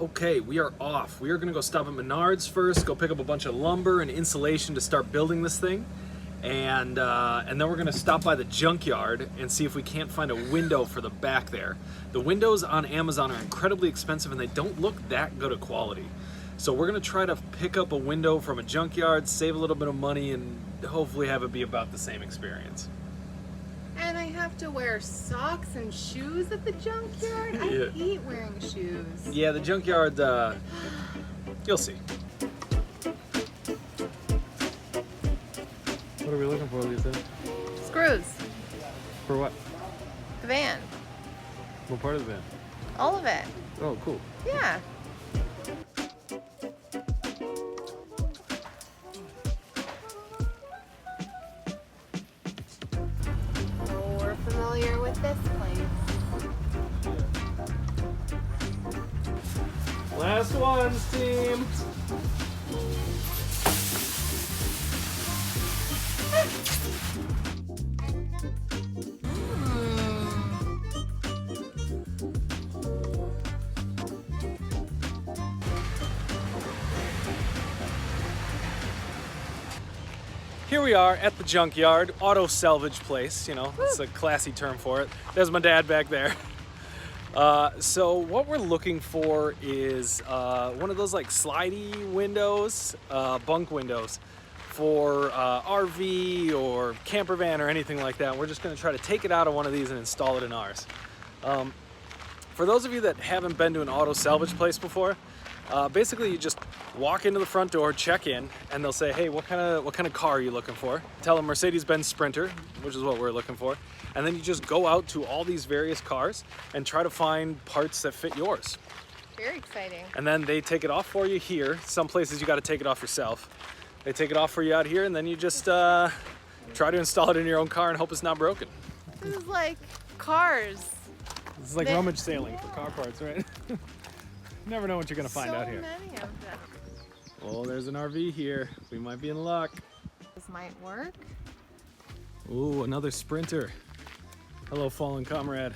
Okay, we are off. We are gonna go stop at Menards first, go pick up a bunch of lumber and insulation to start building this thing. And then we're gonna stop by the junkyard and see if we can't find a window for the back there. The windows on Amazon are incredibly expensive and they don't look that good of quality. So we're gonna try to pick up a window from a junkyard, save a little bit of money, and hopefully have it be about the same experience. And I have to wear socks and shoes at the junkyard? Yeah. I hate wearing shoes. Yeah, the junkyard, you'll see. What are we looking for, Lisa? Screws. For what? The van. What part of the van? All of it. Oh, cool. Yeah. Oh, we're familiar with this place. Last ones, team. Here we are at the junkyard, auto salvage place, you know, it's a classy term for it. There's my dad back there. So what we're looking for is one of those like slidey windows, bunk windows for RV or camper van or anything like that. We're just gonna try to take it out of one of these and install it in ours. For those of you that haven't been to an auto salvage place before, basically you just walk into the front door, check in, and they'll say, hey, what kind of car are you looking for? Tell them Mercedes-Benz Sprinter, which is what we're looking for. And then you just go out to all these various cars and try to find parts that fit yours. Very exciting. And then they take it off for you here. Some places you got to take it off yourself. They take it off for you out here, and then you just try to install it in your own car and hope it's not broken. This is like cars. This is like rummage sailing for car parts, right? Never know what you're gonna find out here. So many of them. Oh, there's an RV here. We might be in luck. This might work. Ooh, another Sprinter. Hello, fallen comrade.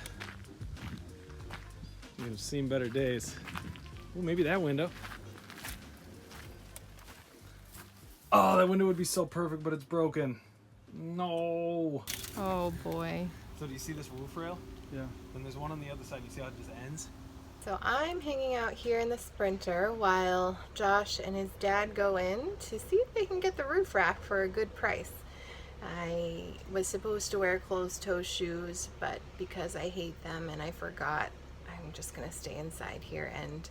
You've seen better days. Ooh, maybe that window. Oh, that window would be so perfect, but it's broken. No. Oh boy. So do you see this roof rail? Yeah. And there's one on the other side. You see how it just ends? So I'm hanging out here in the Sprinter while Josh and his dad go in to see if they can get the roof rack for a good price. I was supposed to wear closed-toe shoes, but because I hate them and I forgot, I'm just gonna stay inside here and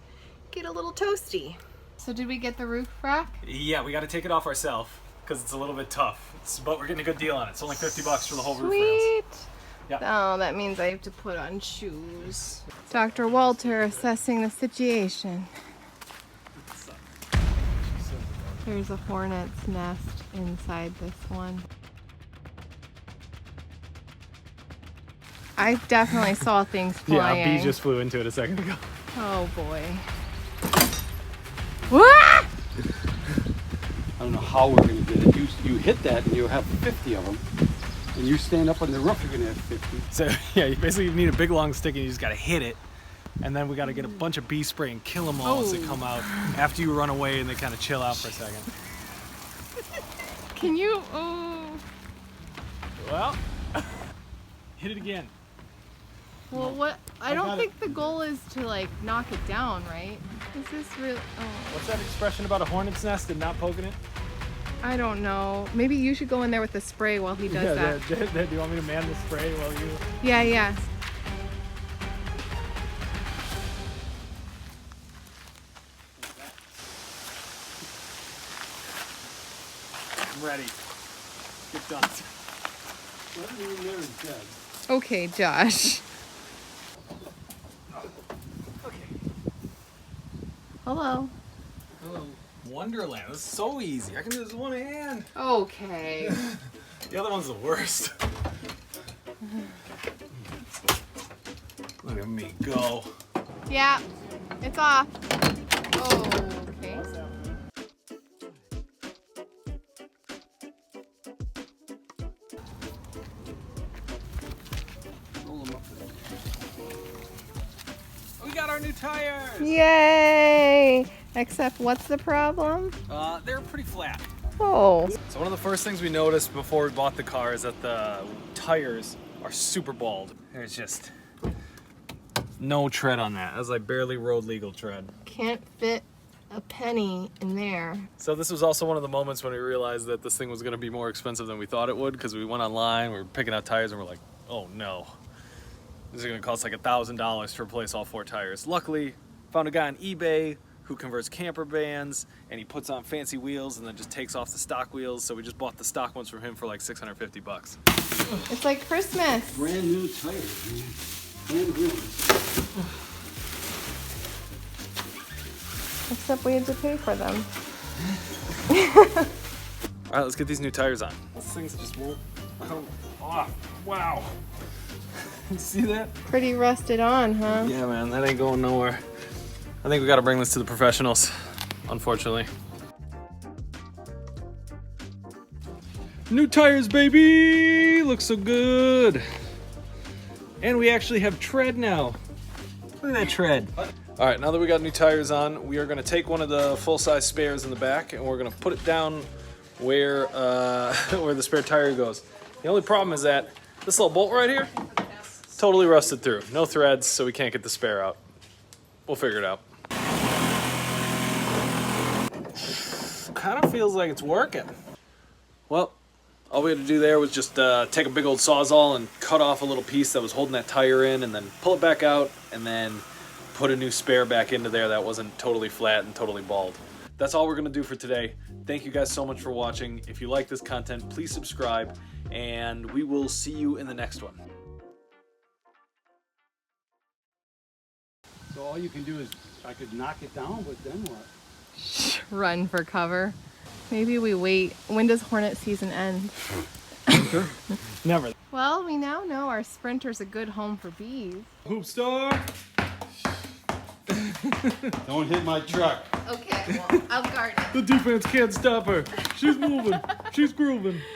get a little toasty. So did we get the roof rack? Yeah, we got to take it off ourselves because it's a little bit tough. But we're getting a good deal on it. It's only $50 for the whole roof rails. Sweet. Yeah. Oh, that means I have to put on shoes. Dr. Walter assessing the situation. There's a hornet's nest inside this one. I definitely saw things flying. Yeah, a bee just flew into it a second ago. Oh boy. Wah! I don't know how we're going to get it. You hit that and you have 50 of them. And you stand up on the roof, you're going to have 50. So yeah, you basically need a big long stick and you just got to hit it. And then we got to get a bunch of bee spray and kill them all as they come out after you run away and they kind of chill out for a second. Can you? Oh. Well, hit it again. Well, what? I don't got think the goal is to like knock it down, right? Is this real? Oh. What's that expression about a hornet's nest and not poking it? I don't know. Maybe you should go in there with the spray while he does that. Do you want me to man the spray while you... Yeah, yeah. I'm ready. Get done. Let me in there is dead. Okay, Josh. Okay. Hello. Hello. Wonderland. This is so easy. I can do this with one hand. Okay. The other one's the worst. Look at me go. Yeah, it's off. Oh, okay. We got our new tires! Yay! Except what's the problem? They're pretty flat. Oh. So one of the first things we noticed before we bought the car is that the tires are super bald. There's just no tread on that. That's like barely road legal tread. Can't fit a penny in there. So this was also one of the moments when we realized that this thing was going to be more expensive than we thought it would, because we went online, we were picking out tires, and we're like, oh no. This is going to cost like $1,000 to replace all 4 tires. Luckily, found a guy on eBay who converts camper vans, and he puts on fancy wheels and then just takes off the stock wheels. So we just bought the stock ones from him for like $650. It's like Christmas. Brand new tires, man. Brand new. Except we had to pay for them. All right, let's get these new tires on. These things just won't come off. Wow. You see that? Pretty rusted on, huh? Yeah, man, that ain't going nowhere. I think we got to bring this to the professionals, unfortunately. New tires, baby! Looks so good. And we actually have tread now. Look at that tread. All right, now that we got new tires on, we are going to take one of the full-size spares in the back and we're going to put it down where where the spare tire goes. The only problem is that this little bolt right here, totally rusted through. No threads, so we can't get the spare out. We'll figure it out. Kind of feels like it's working. Well, all we had to do there was just take a big old Sawzall and cut off a little piece that was holding that tire in, and then pull it back out, and then put a new spare back into there that wasn't totally flat and totally bald. That's all we're gonna do for today. Thank you guys so much for watching. If you like this content, please subscribe, and we will see you in the next one. So all you can do is, I could knock it down, but then what? Run for cover. Maybe we wait. When does hornet season end? Never. Well, we now know our Sprinter's a good home for bees. Hoop star. Don't hit my truck. Okay, well, I'll guard it. The defense can't stop her. She's moving. She's grooving.